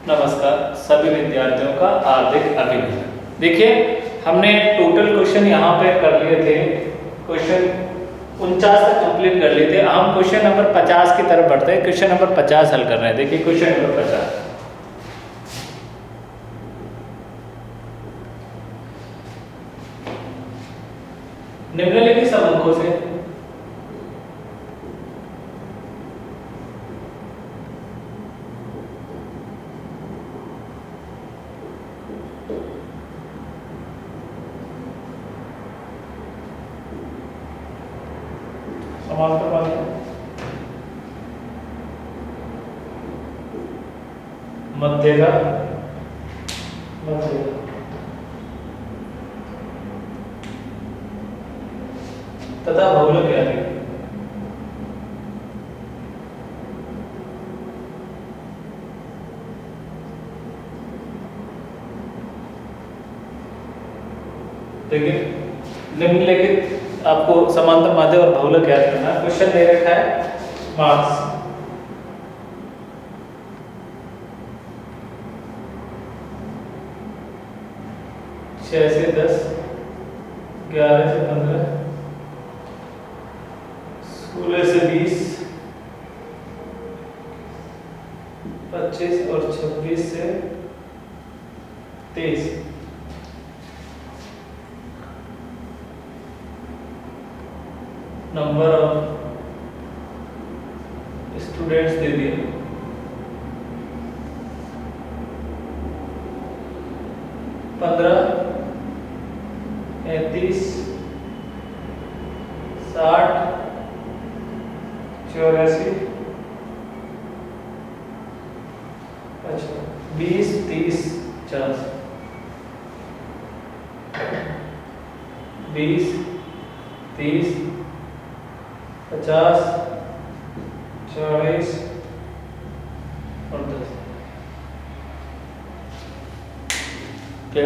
नमस्कार सभी विद्यार्थियों का हार्दिक अभिनंदन। देखिए हमने टोटल क्वेश्चन यहाँ पे कर लिए थे, क्वेश्चन 49 तक कंप्लीट कर लिए थे। हम क्वेश्चन नंबर 50 की तरफ बढ़ते हैं। क्वेश्चन नंबर 50 हल कर रहे हैं। देखिए क्वेश्चन नंबर 50, निम्नलिखित समूहों से समांतर माध्य मध्यगा तथा बहुलक क्या है। देखिए निम्नलिखित आपको समांतर माध्य और बहुलक याद करना है। क्वेश्चन दे रखा है मार्क्स 6 से 10, 11 से 15, 16 से 20, 25 और 26 से 23। नंबर ऑफ स्टूडेंट्स दे दिए, 15, 35, 60, 84, 20, 30, 40, 20, 30, 50, 40 और 10। क्या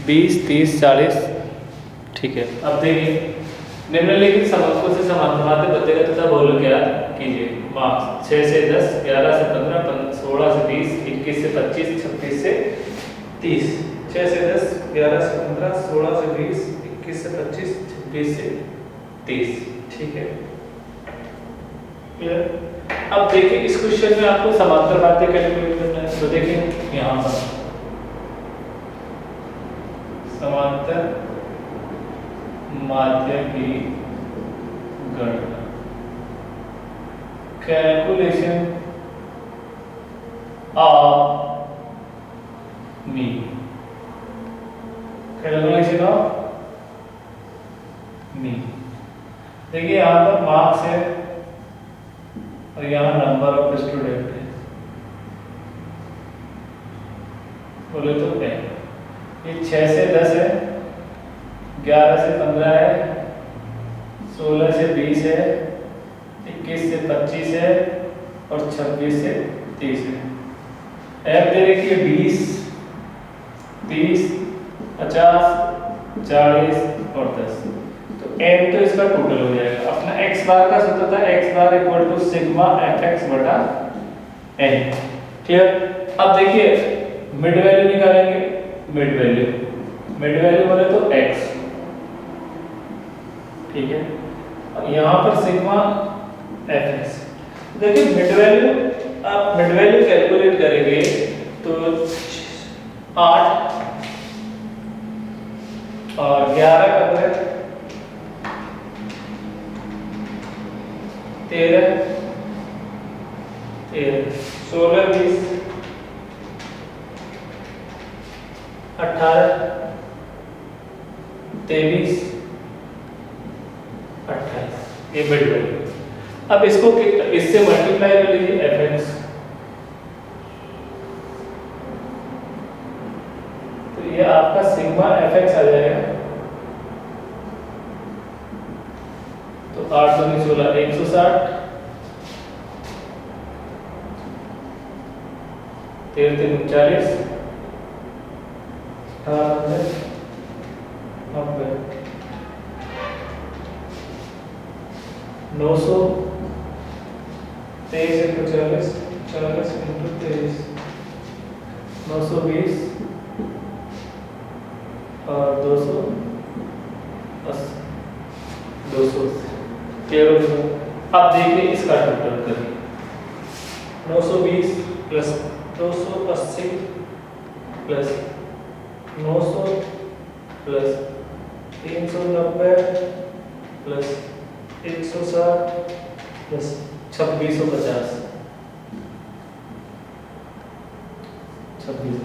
20, 30, 40? ठीक है। अब देखिए निम्नलिखित समकों से समांतर माध्य मध्यगा तथा बहुलक याद कीजिए। मार्क्स 6 से 10, 11 से 15, 16 से 20, 21 से 25, 26 से 30। 6 से 10, 11 से 15, 16 से 20, 21 से 25, 26 से 30। ठीक है। अब देखिए इस क्वेश्चन में आपको समांतर माध्य कैलकुलेट करना है। तो देखिए यहाँ पर समांतर माध्य की गणना, calculation of mean, calculation of mean. देखिए यहाँ पर मार्क्स है और यहाँ नंबर ऑफ स्टूडेंट है। बोले तो क्या ये 6 से 10 है, 11 से 15 है, 16 से 20 है, 21 से 25 है और 26 से 30 है। ऐप दे रखी है 20, 30, 50, 40 और 10। तो एम तो इसका टोटल हो जाएगा। अपना एक्स बार का सूत्र था x bar equal to sigma f x बटा एन। क्लियर। अब देखिए मिड वैल्यू निकालेंगे। मिड वैल्यू बोले तो x, ठीक है। और यहाँ पर सिग्मा एफ एक्स। देखिए मिड वैल्यू, आप मिड वैल्यू कैलकुलेट करेंगे तो 8 और 11 का 13, 16, 20, 18, 23, 28। ये मिड वैल्यू। अब इसको इससे मल्टीप्लाई कर लीजिए एफ एक्स। तो ये आपका सिग्मा एफ एक्स आ जाएगा। तो 8 दूनी 16, 160, 13 3 40, 18 90, 900, 23 × 40, 40 × 23, 920 और 280, 280। क्लियर हो गया? अब देखिए इसका टोटल करिए। 920 plus 280 plus 900 plus 390 plus 160 plus 2650, 26।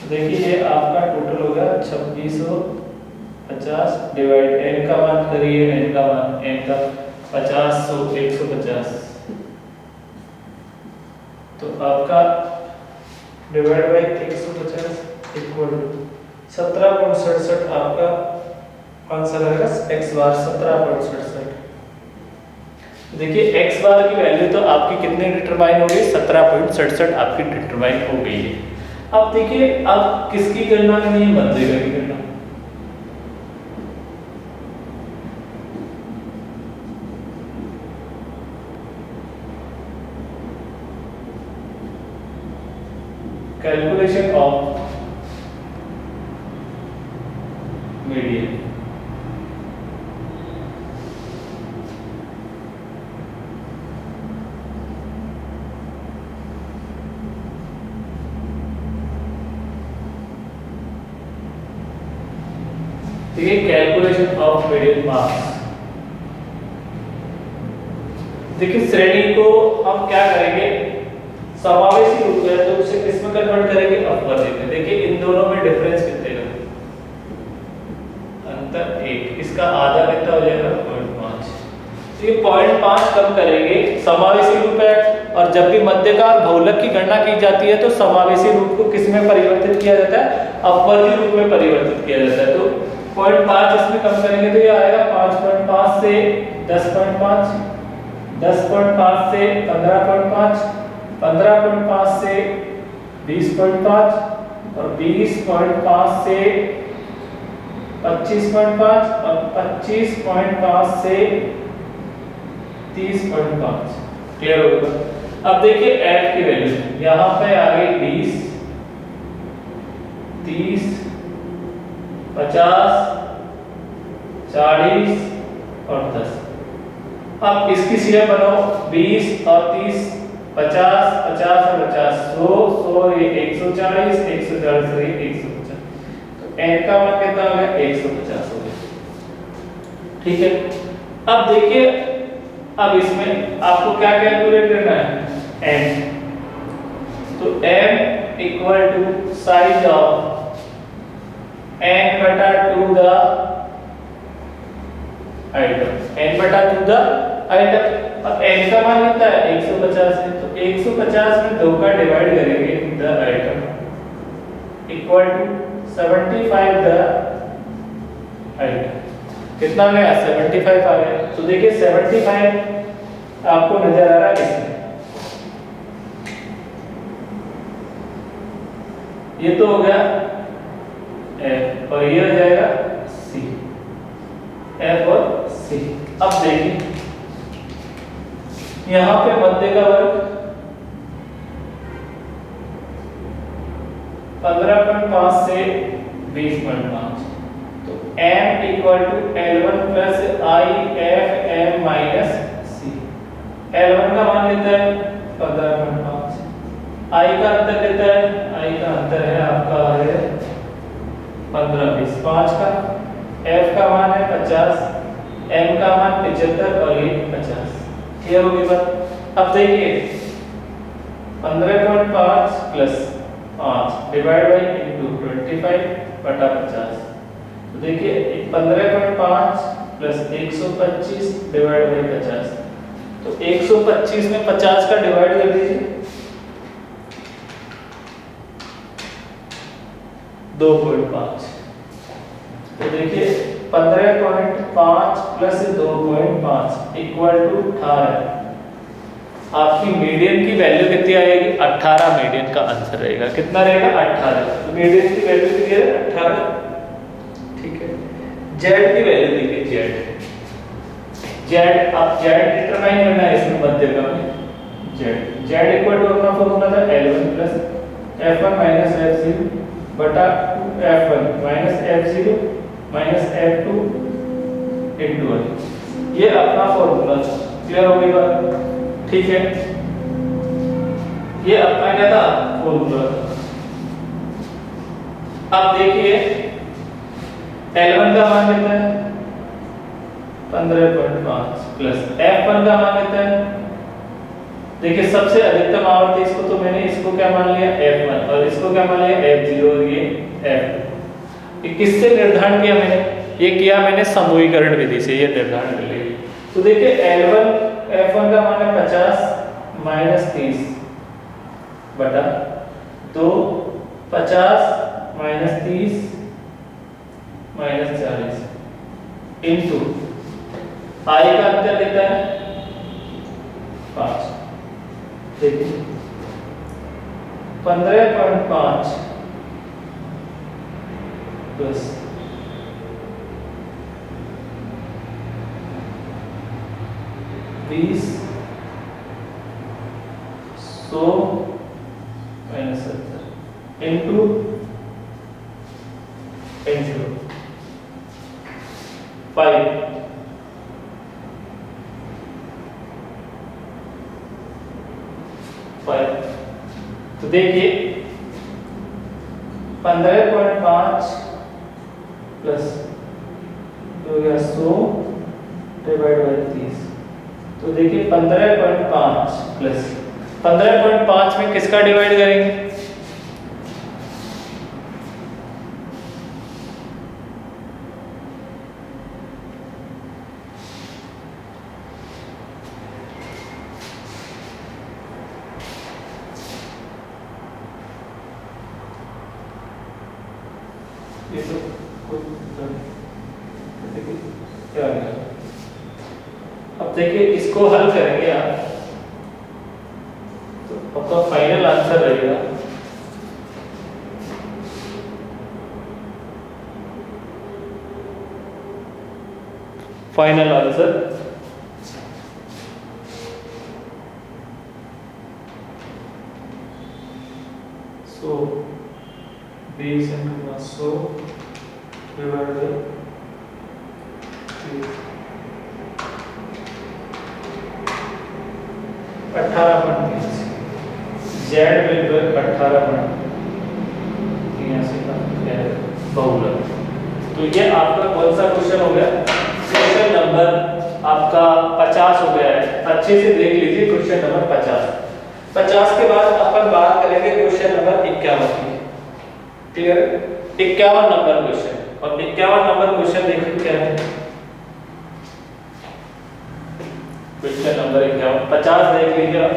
देखिए ये आपका टोटल हो गया 2650 डिवाइड n का मान करिए, n का मान, n का 50 100 150, तो आपका डिवाइड बाई 150 इक्वल 17.67 आपका आंसर आएगा x बार 17.67। देखिए x बार की वैल्यू तो आपकी कितने डिटरमाइन हो गई, 17.67 आपकी डिटरमाइन हो गई है। अब देखिए अब किसकी गणना करनी है, बंदेगा की गणना। Calculation of median. देखिए कैलकुलेशन ऑफ मीडियन मार्क्स। देखिए श्रेणी को हम क्या करेंगे, समावेशी रूप है तो उसे किसमें कन्वर्ट करेंगे, अपवर्तित में। देखिए इन दोनों में डिफरेंस कितने का अंतर 1, इसका आधा कितना हो जाएगा 0.5। तो ये 0.5 कम करेंगे, समावेशी रूप है। और जब भी मध्य का और बहुलक की गणना की जाती है तो समावेशी रूप को किस में परिवर्तित किया जाता है, अपवर्ती रूप में परिवर्तित किया जाता है। तो 0.5 इसमें कम करेंगे तो ये आएगा 5.5 से 10.5, 10.5 से 15.5, 15.5 से 20.5 और 20.5 से 25.5 और 25.5 से 30.5। क्लियर होगा? अब देखिए f की वैल्यू यहाँ पे आ गई 20, 30, 50, 40 और 10। अब इसकी सीएम बनाओ, 20 और 30, 50, 50 और 50, 100, 100 ये 140, 140 ये 150। तो n का मान कितना हो गया, 150 हो गया। ठीक है, अब देखिए अब इसमें आपको क्या कैलकुलेट करना है, m। तो m equal to size of n बटा 2 द आइटम, n बटा 2 द आइटम। अब n का मान कितना है, 150 है। तो 150 में 2 का डिवाइड करेंगे the item equal to 75 the item. कितना गया, 75 आ गया। तो देखिए 75 आपको नजर आ रहा है इसमें, ये तो हो गया f और ये हो जाएगा c, f और c। अब देखिए यहां पे मध्य का वर्ग 15.5 से 20.5, तो m equal to L1 plus I f m minus c. L1 का मान लेता है 15.5, i का अंतर लेता है, i का अंतर है आपका है 15 20 5 का, f का मान है 50, m का मान 75 और ये 50। क्लियर हो गई बात? अब देखिए 15.5 प्लस 5 डिवाइड बाई इनटू 25 बटा 50। तो देखिए 15.5 प्लस 125 डिवाइड बाई 50। तो 125 में 50 का डिवाइड कर दीजिए, 2.5। तो देखिए 15.5 प्लस 2.5 इक्वल टू 18। आपकी मीडियन की वैल्यू कितनी आएगी, 18 मीडियन का आंसर रहेगा। कितना रहेगा, 18। तो मीडियन की वैल्यू कितनी है, 18। ठीक है, जेड की वैल्यू देखिए, जेड अब जेड डिटरमाइन करना है इसमें मध्य का में जेड इक्वल टू अपना फॉर्मूला था L1 plus F1 minus F0 बटा 2F1 minus F0 minus F2 into 1। ये अपना फॉर्मूला। क्लियर हो गई बात? ठीक है, ये अपना क्या था? फॉर्मूला। अब देखिए L1 का मान कितना है? 15.5 प्लस F1 का मान कितना है? देखिए सबसे अधिकतम आवर्ती इसको तो मैंने इसको क्या मान लिया? F1 और इसको क्या मान लिया? F0 और ये F2। ये किससे निर्धारण किया मैंने? ये किया मैंने समूहीकरण विधि से, ये निर्धारण कर लिया। तो देखिए L1 F1 का मान है 50 माइनस 30 बटा 2 50 माइनस 30 माइनस 40 इंटू आई का अंतर कितना है? 5। देखिए 15.5 प्लस 20 100 माइनस 70 इंटू 5। तो देखिए 15.5 प्लस हो गया 100 डिवाइड बाय 30। तो देखिए 15.5 प्लस 15.5 में किसका डिवाइड करेंगे? ये तो क्या है? अब देखिए इसको हल करेंगे आप तो आपका फाइनल आंसर रहेगा final answer so 20 into 100 divided by 18.3 Z बिल्कुल 18.83 का बहुलक। तो ये आपका कौन सा क्वेश्चन हो गया? क्वेश्चन नंबर आपका 50 हो गया है। अच्छे से देख लीजिए क्वेश्चन नंबर 50 के बाद अपन बात करेंगे क्वेश्चन नंबर 51 की। क्लियर? 51 number question. और 51 नंबर क्वेश्चन देखिए क्या है? क्वेश्चन नंबर 51 50 देख लीजिए आप।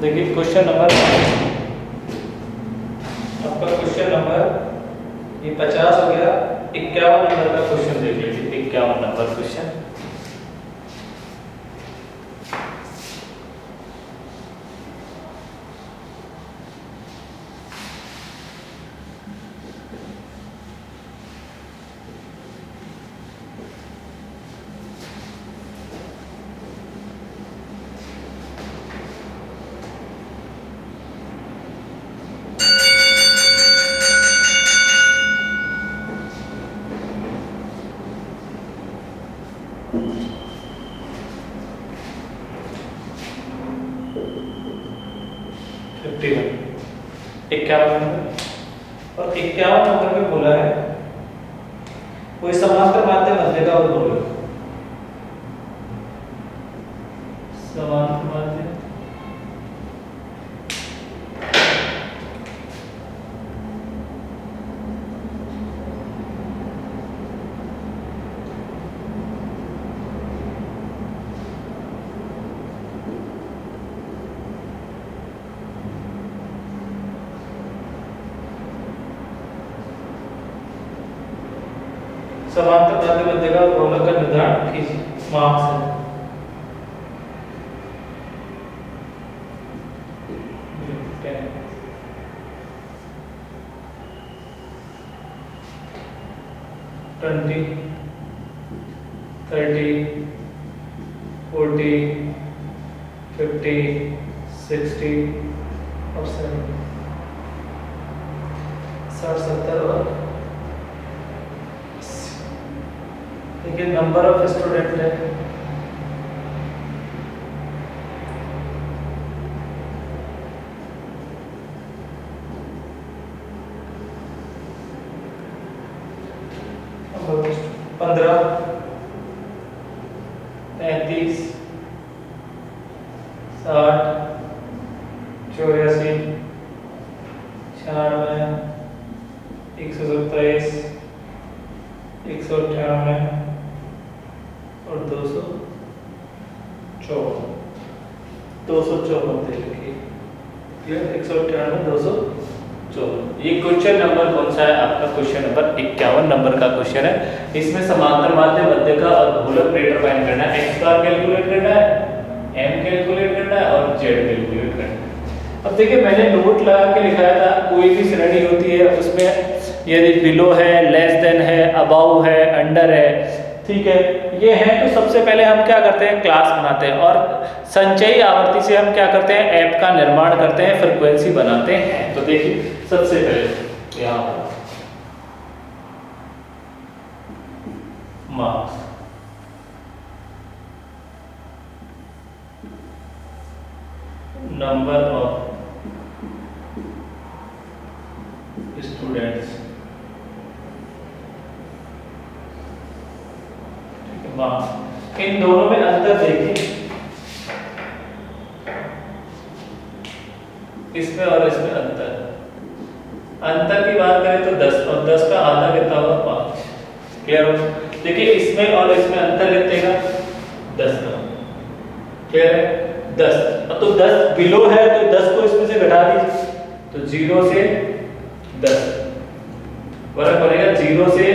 देखिए क्वेश्चन नंबर, आपका क्वेश्चन नंबर ये 50 हो गया। 51 नंबर का क्वेश्चन देख लीजिए, 51 नंबर क्वेश्चन। इक्यावन नंबर, और 51 नंबर में बोला है कोई समांतर माध्यम मध्य का और बोलो। समांतर माध्यम समांतर माध्यम मध्य का गोलक का निर्धारण कीजिए। मार्क्स है 20, 30, 40, 50, 60 और 70, 60, 70 और देखिए नंबर ऑफ स्टूडेंट है पंद्रह, 35, 60, 84, 96, 127, 198 और 254 दे लिखिए। क्लियर? 198, 254। ये क्वेश्चन नंबर कौन सा है आपका? क्वेश्चन नंबर 51 नंबर का क्वेश्चन है। इसमें समांतर माध्य मध्य का और गोलक डिटरमाइन करना है, x बार कैलकुलेट करना है, m कैलकुलेट करना है और z कैलकुलेट करना है। अब देखिए मैंने नोट लगा के लिखाया था, कोई भी श्रेणी होती है उसमें यदि बिलो है, लेस देन है, अबाउ है, अंडर है, ठीक है, ये है तो सबसे पहले हम क्या करते हैं? क्लास बनाते हैं और संचयी आवर्ती से हम क्या करते हैं? ऐप का निर्माण करते हैं, फ्रीक्वेंसी बनाते हैं। तो देखिए सबसे पहले यहाँ मार्क्स, नंबर ऑफ स्टूडेंट्स, इन दोनों में अंतर देखिए, इसमें और इसमें अंतर की बात करें तो 10 और 10 का आधा कितना होगा? 5। क्लियर हो? देखिए इसमें और इसमें अंतर कितने का? 10 का। क्लियर है? 10। अब तो 10 बिलो है तो 10 को इसमें से घटा दीजिए, तो 0 से 10 फर्क पड़ेगा, 0 से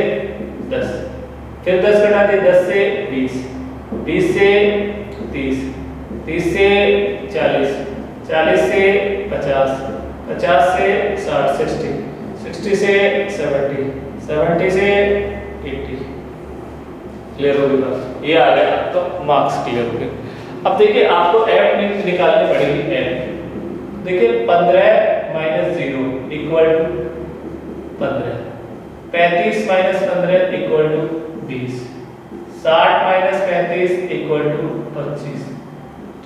10, फिर 10 घटा दिए, 10 से 20, 20 से 30, 30 से 40, 40 से 50, 50 से 60, 60, 60 से 70, 70 से 80। क्लियर हो गया? ये आ गया तो मार्क्स क्लियर हो गए। अब देखिए आपको एफ निकालनी पड़ेगी। एफ देखिए 15 minus 0 equal to 15, 35 minus 15 equal to 20, 60 minus 35 equal to 25,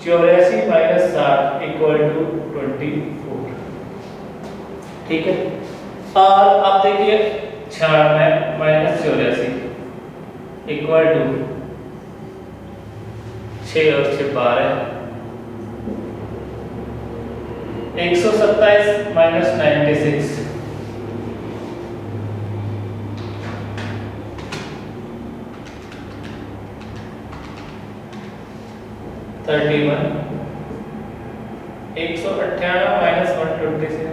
84 minus 60 equal to 24। ठीक है, और अब देखिए 96 माइनस 84 इक्वल टू 6 और 6 12, 127 minus 96 31, 128 96 minus 127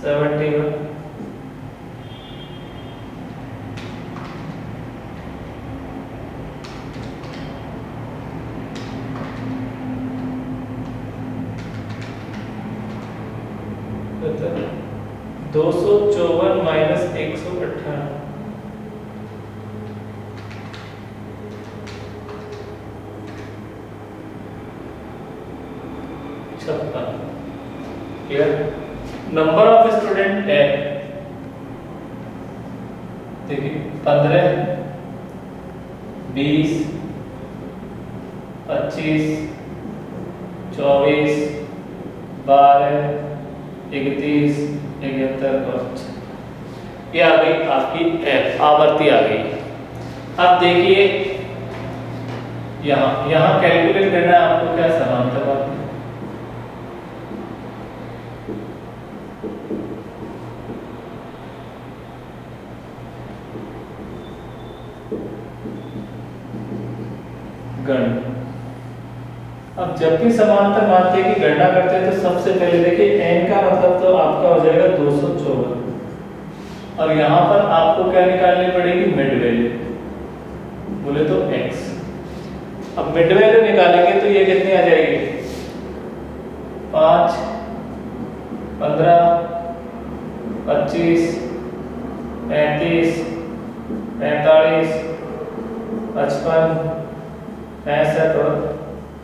71 254 minus 118 56। Clear. Number of student है, देखिए 15 20 25 24 12 31 71 और 6। ये आ गई आपकी आवर्ती आ गई। अब देखिए यहाँ कैलकुलेट करना है आपको, क्या समांतर बात है। गणना। अब जब भी समांतर माध्य की गणना करते हैं तो सबसे पहले देखिए n का मतलब तो आपका हो जाएगा 254 और यहाँ पर आपको क्या निकालनी पड़ेगी, मिड वैल्यू, बोले तो x। अब मिड वैल्यू निकालेंगे तो ये कितनी आ जाएगी, 5 15 25 35 45 55 65 और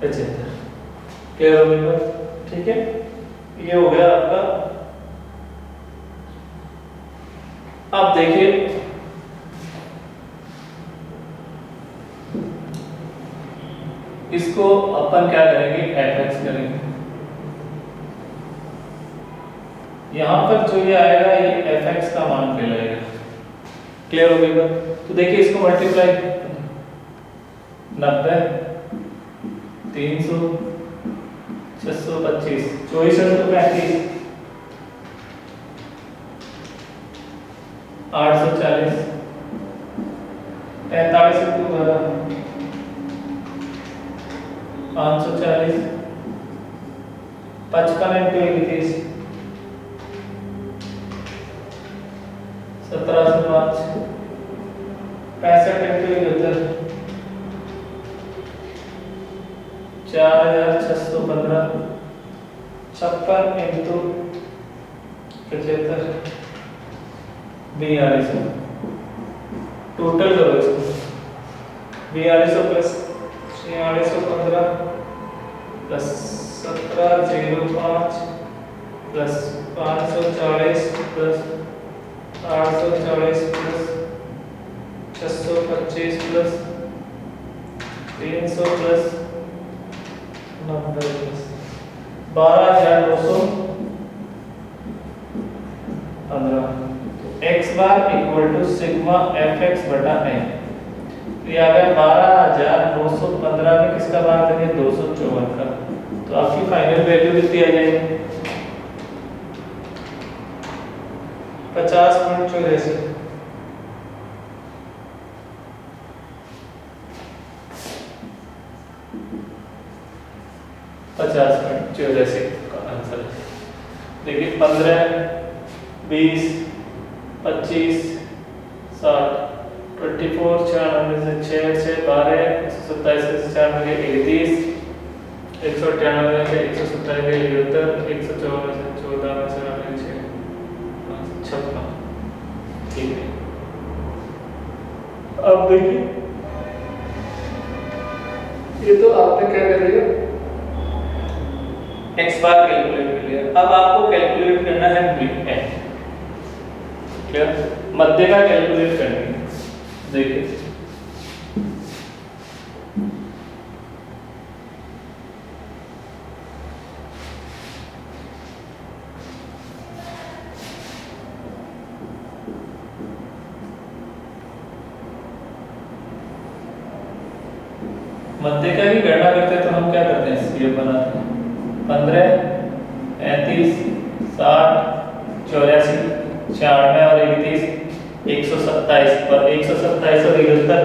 75। क्लियर हो गई बात, ठीक है। ये हो गया आपका। अब देखिए इसको अपन क्या करेंगे, fx करेंगे। यहां पर जो ये आएगा ये fx का मान कहलाएगा। क्लियर हो गई बात। तो देखिए इसको multiply 90 300 625 24 35 840 45 540 55 into 31 1705 65 into 71 4615 56 into 75 4200। Total करो इसको, 4200 plus 4615 plus 1705 plus 540 plus 840 plus 625 plus 300 plus 90 plus 12215। x bar equal to sigma fx बटा n। ये आ गया 12915 में किसका मान देंगे, 254 का। तो आपकी फाइनल वैल्यू कितनी आ जाएगी, 50.84। का आंसर देखिए 15 20 25 60 24 96 से 6 6 12 127 से 96 31 198 से 127 71 154 से 14 में से 56। ठीक है। अब देखिए ये तो आपने क्या कर लिया, x बार कैलकुलेट कर लिया। अब आपको कैलकुलेट करना है n। क्लियर। मध्य का कैलकुलेट करना है। देखिए मध्य का भी गणना करते हैं तो हम क्या करते हैं, सीएफ बनाते हैं। 15 35 60 84 96 और 31 127 पर 127 और 71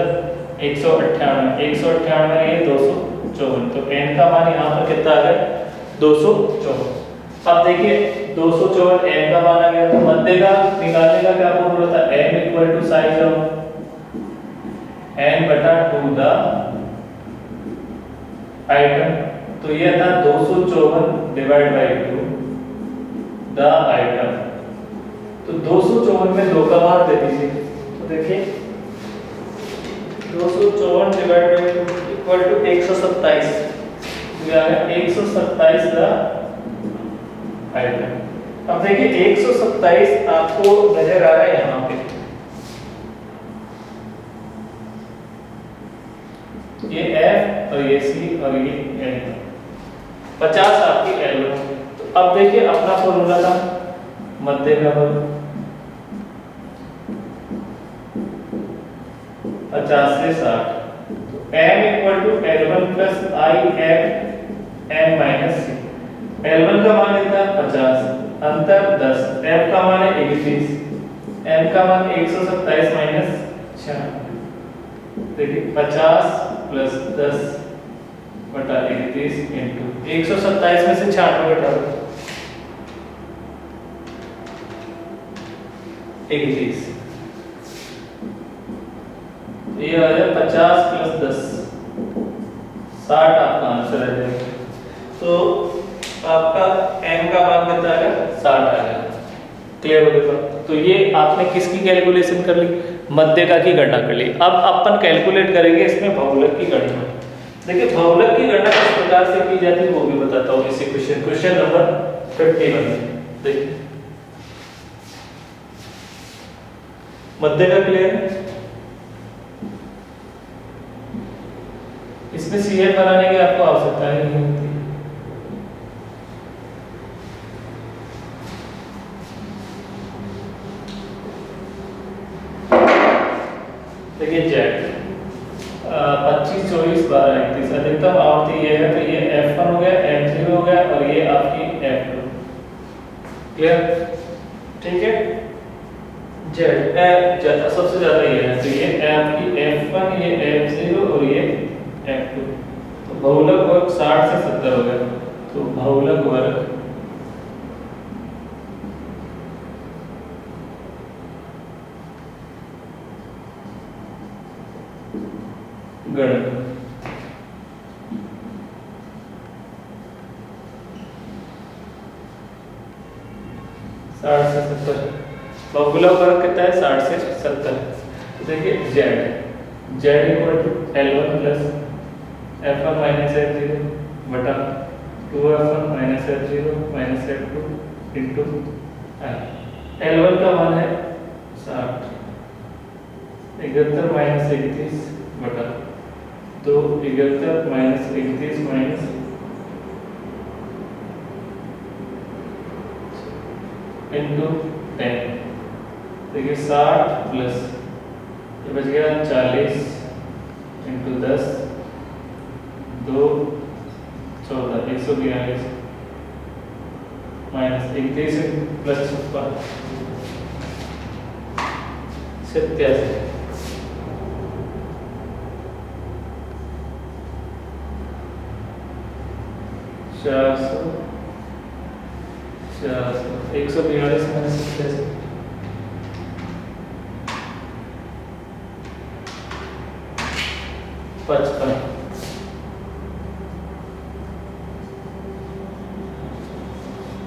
198, 198 ये 254, तो n का मान यहाँ पर कितना आ गया 254। अब देखिए 254 n का मान आ गया, तो मध्य का निकालने का क्या फॉर्मूला था, m equal to size of n बटा 2 द आइटम, तो ये था 254 डिवाइड बाई 2 द आइटम, तो 254 में 2 का मान दे दीजिए, तो देखिए 254 डिवाइड बाई 2 इक्वल टू 127, तो आ गया 127 द आइटम। अब देखिए 127 आपको नजर आ रहा है यहाँ पे, ये F और ये C और ये L, 50 आपकी L1। तो अब देखिए अपना फॉर्मूला था मध्य का बल 50 से 60, तो m equal to L1 plus I m minus C। L1 का मान कितना 50, अंतर 10, F का मान है 31, m का मान 127 माइनस 6, देखिए 50 प्लस 10 बटा 31 इंटू 127 में से 96 घटा दो 31, ये आ जाए 50 प्लस 10 60 आपका आंसर आ जाएगा। तो आपका m का मान कितना आएगा 60 आएगा। क्लियर हो गया? तो ये आपने किसकी कैलकुलेशन कर ली, मध्यका की गणना कर ली। अब अपन कैलकुलेट करेंगे इसमें बहुलक की गणना। देखिए बहुलक की गणना किस प्रकार से की जाती है वो भी बताता हूँ इसी क्वेश्चन नंबर 51 में। देखिए मध्यका क्लियर है, इसमें CF बनाने की आपको आवश्यकता नहीं होती। देखिए जेड 25 24 12 31 अधिकतम आवृत्ति ये है, तो ये F1 हो गया, F0 हो गया और ये आपकी F2। क्लियर? ठीक है। जेड सबसे ज्यादा ये है, तो ये आपकी F1, ये F0 और ये F2। तो बहुलक वर्ग 60 से 70 हो गया, तो बहुलक वर्ग गण 60 से 70, बहुलक वर्ग कितना है 60 से 70। तो देखिए zed equal to L1 plus F1 minus F0 बटा 2F1 minus F0 minus F2 into L1 का मान है 60, 71 माइनस 31 बटा 2, 71 माइनस 31 माइनस इंटू 10, देखिए 60 प्लस ये बच गया 40 इंटू 10 2 14 142 माइनस 31 प्लस 87 400 142 माइनस 87 55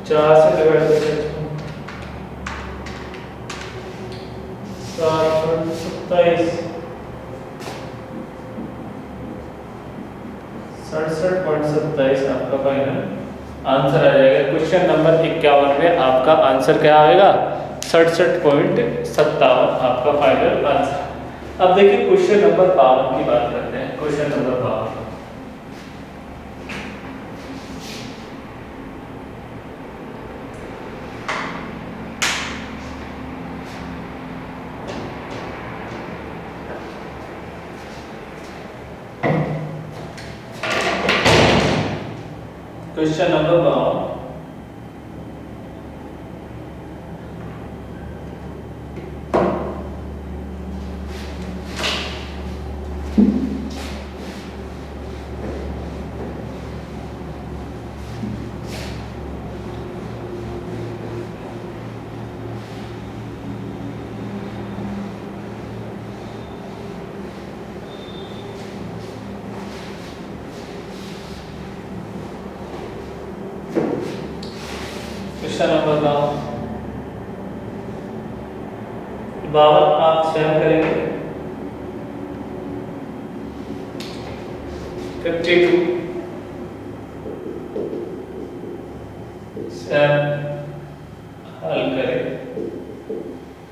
4 से डिवाइड करें 727 67.27 आपका फाइनल आंसर आ जाएगा। क्वेश्चन नंबर 51 में आपका आंसर क्या आएगा 67.57 आपका फाइनल आंसर। अब देखिए क्वेश्चन नंबर 52 की बात करते हैं। Question number 52, question number 52, question number 52 आप स्वयं करेंगे। 52 स्वयं हल करें।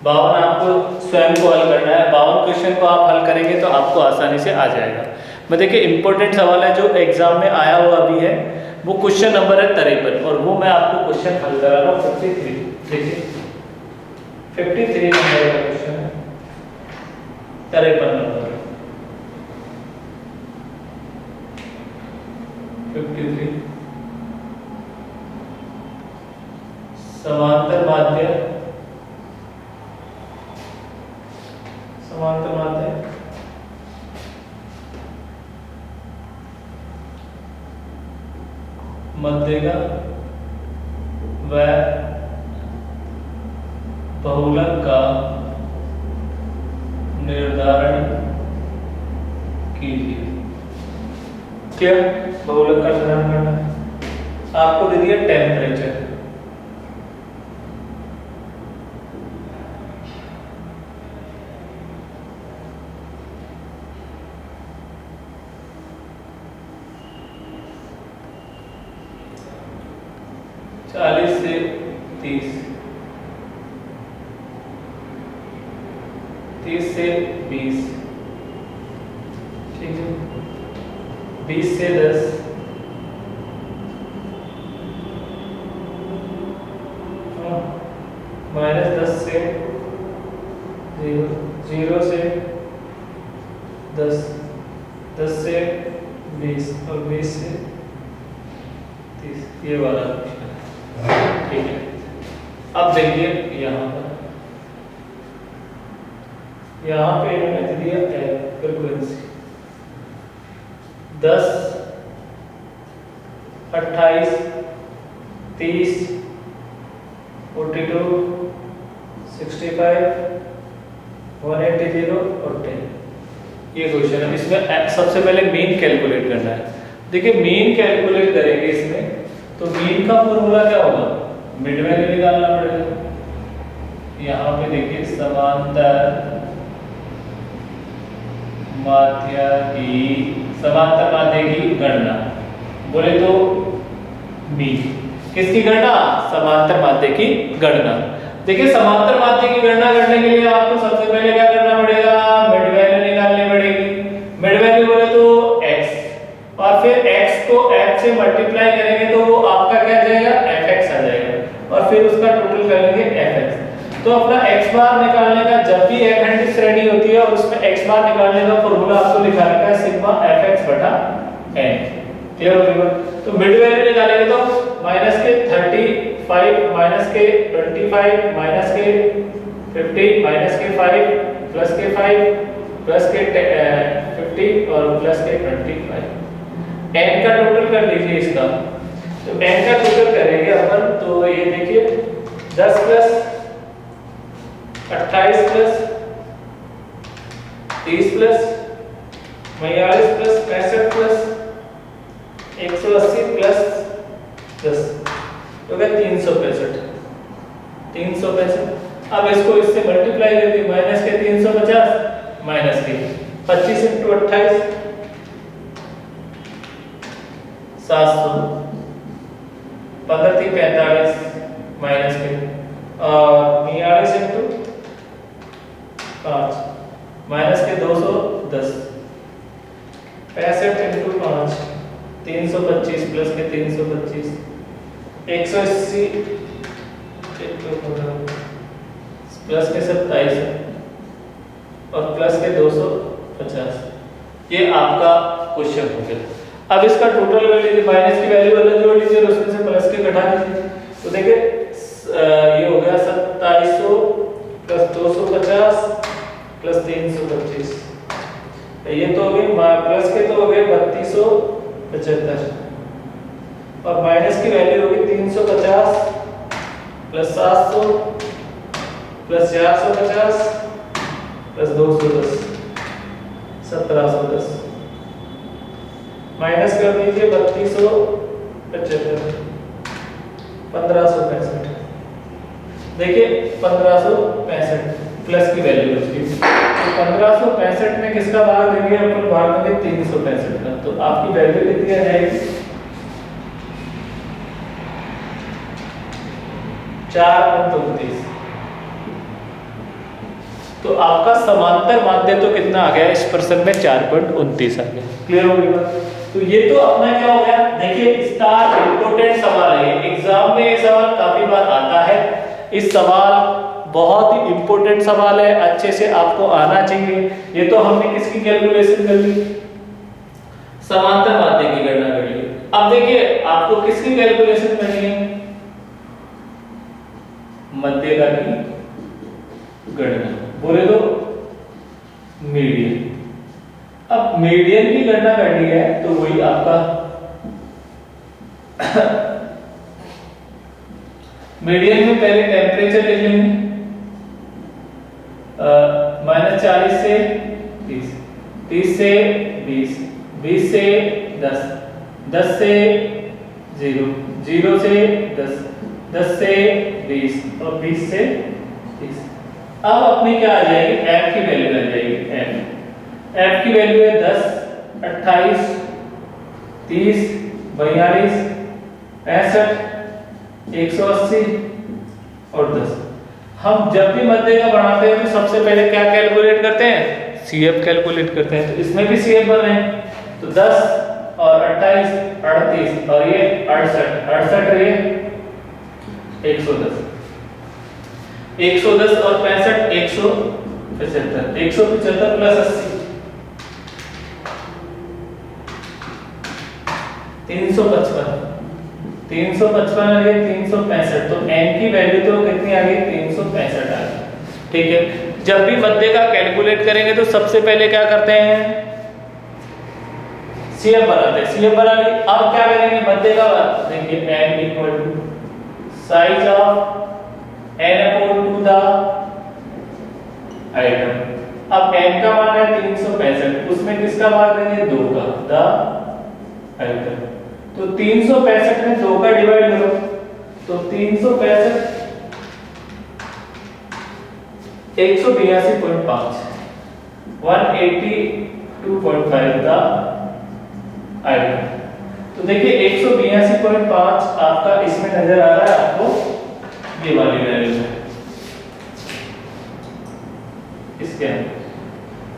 52 आपको स्वयं को हल करना है। 52 क्वेश्चन को आप हल करेंगे तो आपको आसानी से आ जाएगा। मैं देखिए इंपॉर्टेंट सवाल है जो एग्जाम में आया हुआ अभी है, वो क्वेश्चन नंबर है 53 और वो मैं आपको क्वेश्चन हल करा रहा हूँ 53। देखिए 53 नंबर का क्वेश्चन है, 53 नंबर 53। समांतर माध्य मध्यिका व बहुलक का निर्धारण कीजिए। क्या बहुलक का निर्धारण करना है? आपको दे दिया टेम्परेचर, चालीस से 30, 30 से 20, ठीक है, 20 से 10, -10 से 0, 0 से 10, 10 से 20 और 20 से 30, ये वाला क्वेश्चन है, ठीक है। अब देखिए यहाँ पे इन्होंने दे दिया फ्रीक्वेंसी 10, 28, 30, 42, 65, 180 और 10। ये क्वेश्चन है। इसमें सबसे पहले मीन कैलकुलेट करना है। देखिए मीन कैलकुलेट करेंगे इसमें, तो मीन का फॉर्मूला क्या होगा? मिड वैल्यू निकालना पड़ेगा। यहाँ पे देखिए समांतर माध्य की गणना बोले तो मीन किसकी गणना? समांतर माध्य की गणना। देखिए समांतर माध्य की गणना करने के लिए आपको सबसे पहले क्या करना पड़ेगा? मिड वैल्यू निकालनी पड़ेगी। मिड वैल्यू बोले तो x, और फिर x को f से मल्टीप्लाई करेंगे तो वो आपका क्या जाएगा? fx आ जाएगा, और फिर उसका टोटल करेंगे fx। तो अपना x बार निकालने का, जब भी अखंडित श्रेणी होती है और उसमें x बार निकालने का फॉर्मूला आपको लिखाने का है सिग्मा fx बटा n। क्लियर हो गया? तो मिड वैल्यू निकालेंगे तो माइनस के 35, माइनस के 25, माइनस के 15, माइनस के 5, प्लस के 5, प्लस के 50 और प्लस के 25। n का टोटल कर लीजिए इसका। तो n का टोटल करेंगे अपन, तो ये देखिए 10 plus 28 plus 30 plus 42 plus 65 plus 180 plus 10 तो क्या 365। अब इसको इससे मल्टीप्लाई कर दिए, माइनस के 350 माइनस के 25 × 28 700, 15 × 45 माइनस के और 49 × 5 माइनस के 210, 65 × 5 325 प्लस के 325 180 प्लस के 27 और प्लस के 250। ये आपका क्वेश्चन हो गया। अब इसका टोटल कर लीजिए, माइनस की वैल्यू अलग जोड़ लीजिए और उसमें से प्लस के घटा दीजिए। तो देखिए ये हो गया 2700 प्लस 250 प्लस 325। ये तो हो गए प्लस के, तो हो गए 3275 और माइनस की वैल्यू होगी 350 प्लस 700 प्लस 450 प्लस 210 1710 माइनस कर दीजिए 3275 1565। देखिए 1565 प्लस की वैल्यू उसकी, तो 1565 में किसका भाग देंगे अपन, भाग देंगे 365 का, तो आपकी वैल्यू कितनी आ जाएगी 4.29। तो आपका समांतर माध्य तो कितना आ गया इस प्रश्न में 4.29 आ गया। क्लियर हो गई बात। तो ये तो अपना क्या हो गया, देखिए स्टार इंपोर्टेंट सवाल है, एग्जाम में ये सवाल काफी बार आता है। इस सवाल बहुत ही इंपॉर्टेंट सवाल है, अच्छे से आपको आना चाहिए। ये तो हमने किसकी कैलकुलेशन कर ली, समांतर माध्य की गणना कर ली। अब देखिए आपको किसकी कैलकुलेशन करनी है, मध्यिका की गणना, बोले तो मीडियन। अब मीडियन की गणना करनी है तो वही आपका मीडियन में पहले टेम्परेचर लिख लेंगे, -40 से 30, 30 से 20, 20 से 10, 10 से 0, 0 से 10, 10 से 20 और 20 से 30। अब अपनी क्या आ जाएगी, f की वैल्यू आ जाएगी, f की वैल्यू है 10, 28, 30, 42, 65, 180 और 10। हम जब भी मध्यिका बनाते हैं तो सबसे पहले क्या कैलकुलेट करते हैं, CF कैलकुलेट करते हैं। तो इसमें भी CF बन रहे हैं, तो 10 और 28, 38 और ये 68, 68 और ये 110, 110 और 65, 175, 175 प्लस 80, 355, 355 आ गई, 365। तो n की वैल्यू तो कितनी आ गई, 365 आ गई। ठीक है, जब भी मध्यिका कैलकुलेट करेंगे तो सबसे पहले क्या करते हैं, CF बनाते हैं, CF बना ली। अब क्या करेंगे, मध्यिका देखिए n equal to size of n upon 2 the item. अब n का मान है 365, उसमें किसका भाग देंगे, 2 का, द आइटम। तो 365 में 2 का डिवाइड करो, तो 365 182.5, 182.5 द आइटम। तो देखिए 182.5 आपका इसमें नजर आ रहा है आपको, ये वाली वैल्यू है इसके अंदर।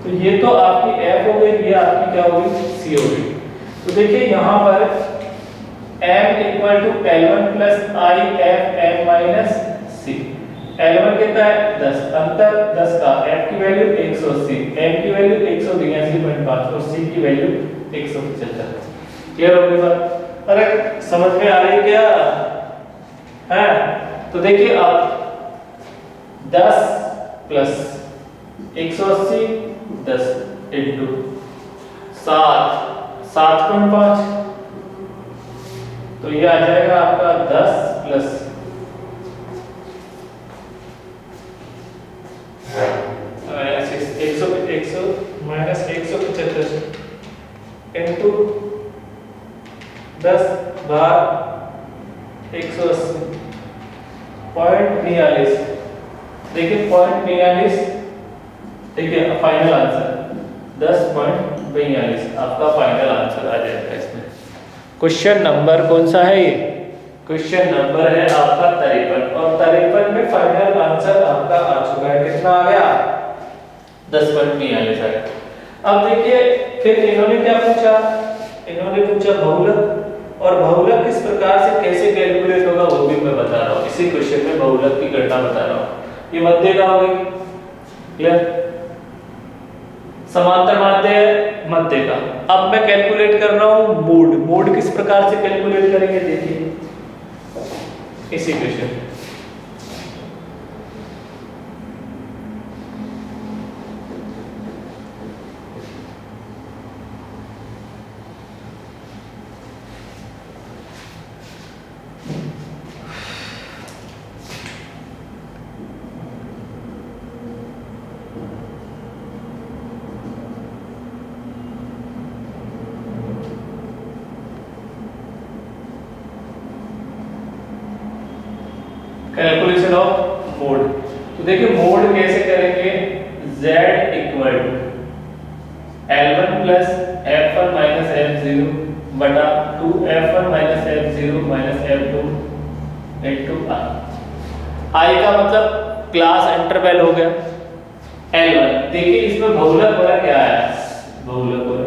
तो ये तो आपकी f हो गई, ये आपकी क्या होगी, c हो गई। तो देखिए यहाँ पर m equal to L1 plus I f m minus c। L1 कितना है 10, अंतर 10 का, f की वैल्यू 180, m की वैल्यू 182.5 और c की वैल्यू 175। क्लियर हो गई बात, अरे समझ में आ रही क्या है। तो देखिए आप 10 प्लस 180, 10 इंटू 7, 7.5, तो ये आ जाएगा आपका 10 प्लस 100 माइनस 175 इंटू 10 भाग 180, 0.42। देखिए 0.42, ठीक है, फाइनल आंसर 10.42 आपका फाइनल आंसर आ जाएगा इसमें। क्वेश्चन नंबर कौन सा है ये, क्वेश्चन नंबर है आपका 53, और 53 में फाइनल आंसर आपका आ चुका है, कितना आ गया 10.42 आया। अब देखिए फिर इन्होंने क्या पूछा, इन्होंने पूछा बहुलक, और बहुलक किस प्रकार से कैसे कैलकुलेट होगा वो भी मैं बता रहा हूँ, इसी क्वेश्चन में बहुलक की गणना बता रहा हूँ। ये मध्यिका हो गई, क्लियर, समांतर माध्य मध्यिका। अब मैं कैलकुलेट कर रहा हूँ मोड, मोड किस प्रकार से कैलकुलेट करेंगे देखिए इसी क्वेश्चन। Calculation of mode. तो देखिए मोड कैसे करेंगे, z equal L1 plus F1 minus F0 बटा 2F1 minus F0 minus F2 into I का मतलब क्लास इंटरवल हो गया L1। देखिए इसमें बहुलक वाला क्या आया, बहुलक वाला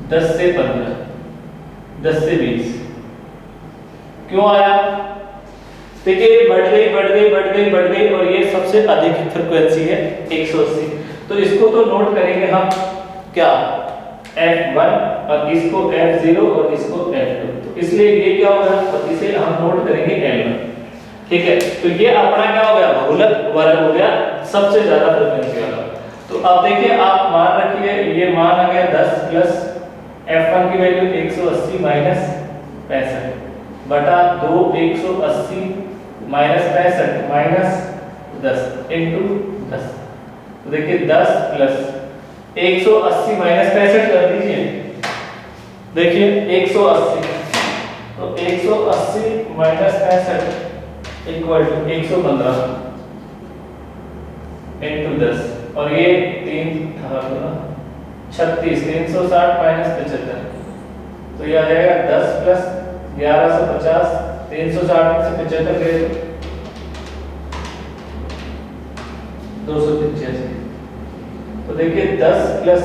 10 से 15, 10 से 20 क्यों आया, देखिए बढ़ गई बढ़ गई बढ़ गई बढ़ गई और ये सबसे अधिक फ्रीक्वेंसी है 180। तो इसको तो नोट करेंगे हम क्या F1 और इसको F0 और इसको F2, तो इसलिए ये क्या होगा और इसे हम नोट करेंगे L1। ठीक है, तो ये अपना क्या हो गया, बहुलक वर्ग हो गया सबसे ज्यादा फ्रीक्वेंसी वाला। तो अब देखिए आप मान रखिए ये मान आ गया 10 प्लस F1 की वैल्यू 180 माइनस 65 बटा 2 180 माइनस 65 माइनस 10 इंटू 10। तो देखिए 10 प्लस 180 माइनस 65 कर दीजिए, देखिए 180, तो 180 माइनस 65 इक्वल टू 115 इंटू 10 और ये 3 था 36, 360 माइनस 75, तो ये आ जाएगा 10 प्लस 1150, 360 में से 75 गए 285। तो देखिए 10 प्लस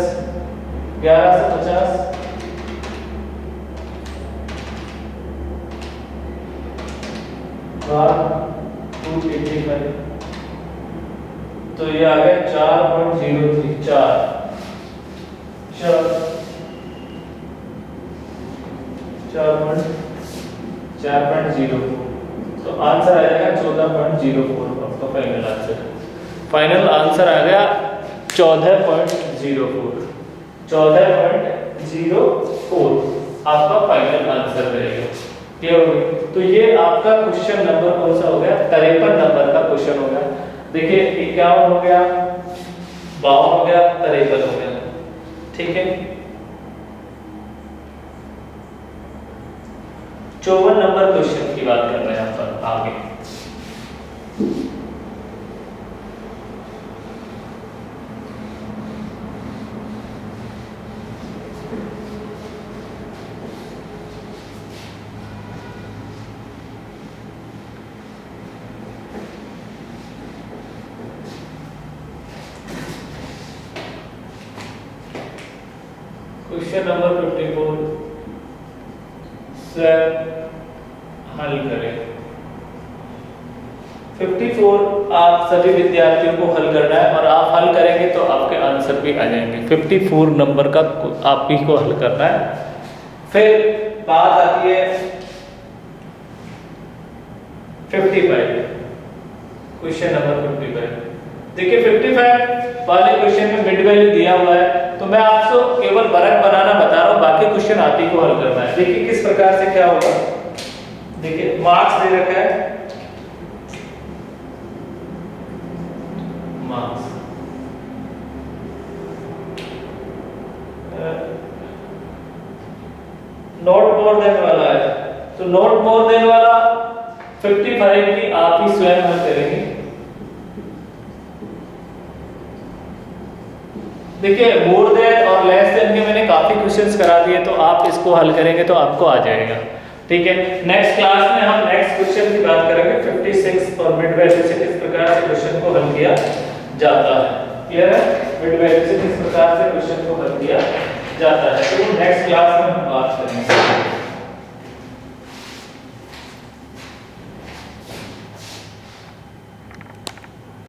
1150 285, तो ये आ गया 4.03 4.04, तो आंसर आ जाएगा 14.04। आपका फाइनल आंसर, फाइनल आंसर आ गया 14.04, 14.04 आपका फाइनल आंसर रहेगा। क्लियर हो गई, तो ये आपका क्वेश्चन नंबर कौन सा हो गया, 53 नंबर का क्वेश्चन हो गया। देखिए 51 हो गया, 52 हो गया, 53 हो गया। ठीक है, 54 नंबर क्वेश्चन की बात कर रहे हैं अपन आगे। क्वेश्चन नंबर 54 से हल करें। 54 आप सभी विद्यार्थियों को हल करना है और आप हल करेंगे तो आपके आंसर भी आ जाएंगे। 54 नंबर का आप ही को हल करना है। फिर बात आती है 55, क्वेश्चन नंबर 55। देखिए 55 वाले क्वेश्चन में मिड वैल्यू दिया हुआ है, तो मैं आपको केवल वर्ग बनाना बता रहा हूं, बाकी क्वेश्चन आप ही को हल करना है। देखिए किस प्रकार से क्या होगा, देखिए मार्क्स दे रखा है, मार्क्स नॉट मोर देन वाला है, तो नॉट मोर देन वाला 55 की आप ही स्वयं हल करेंगे। देखिए मोर देन और लेस देन के मैंने काफी क्वेश्चंस करा दिए, तो आप इसको हल करेंगे तो आपको आ जाएगा। ठीक है, नेक्स्ट क्लास में हम नेक्स्ट क्वेश्चन की बात करेंगे 56 और मिड वैल्यू से किस प्रकार से क्वेश्चन को हल किया जाता है। क्लियर है, मिड वैल्यू से किस प्रकार से क्वेश्चन को हल किया जाता है, तो नेक्स्ट क्लास में हम बात करेंगे।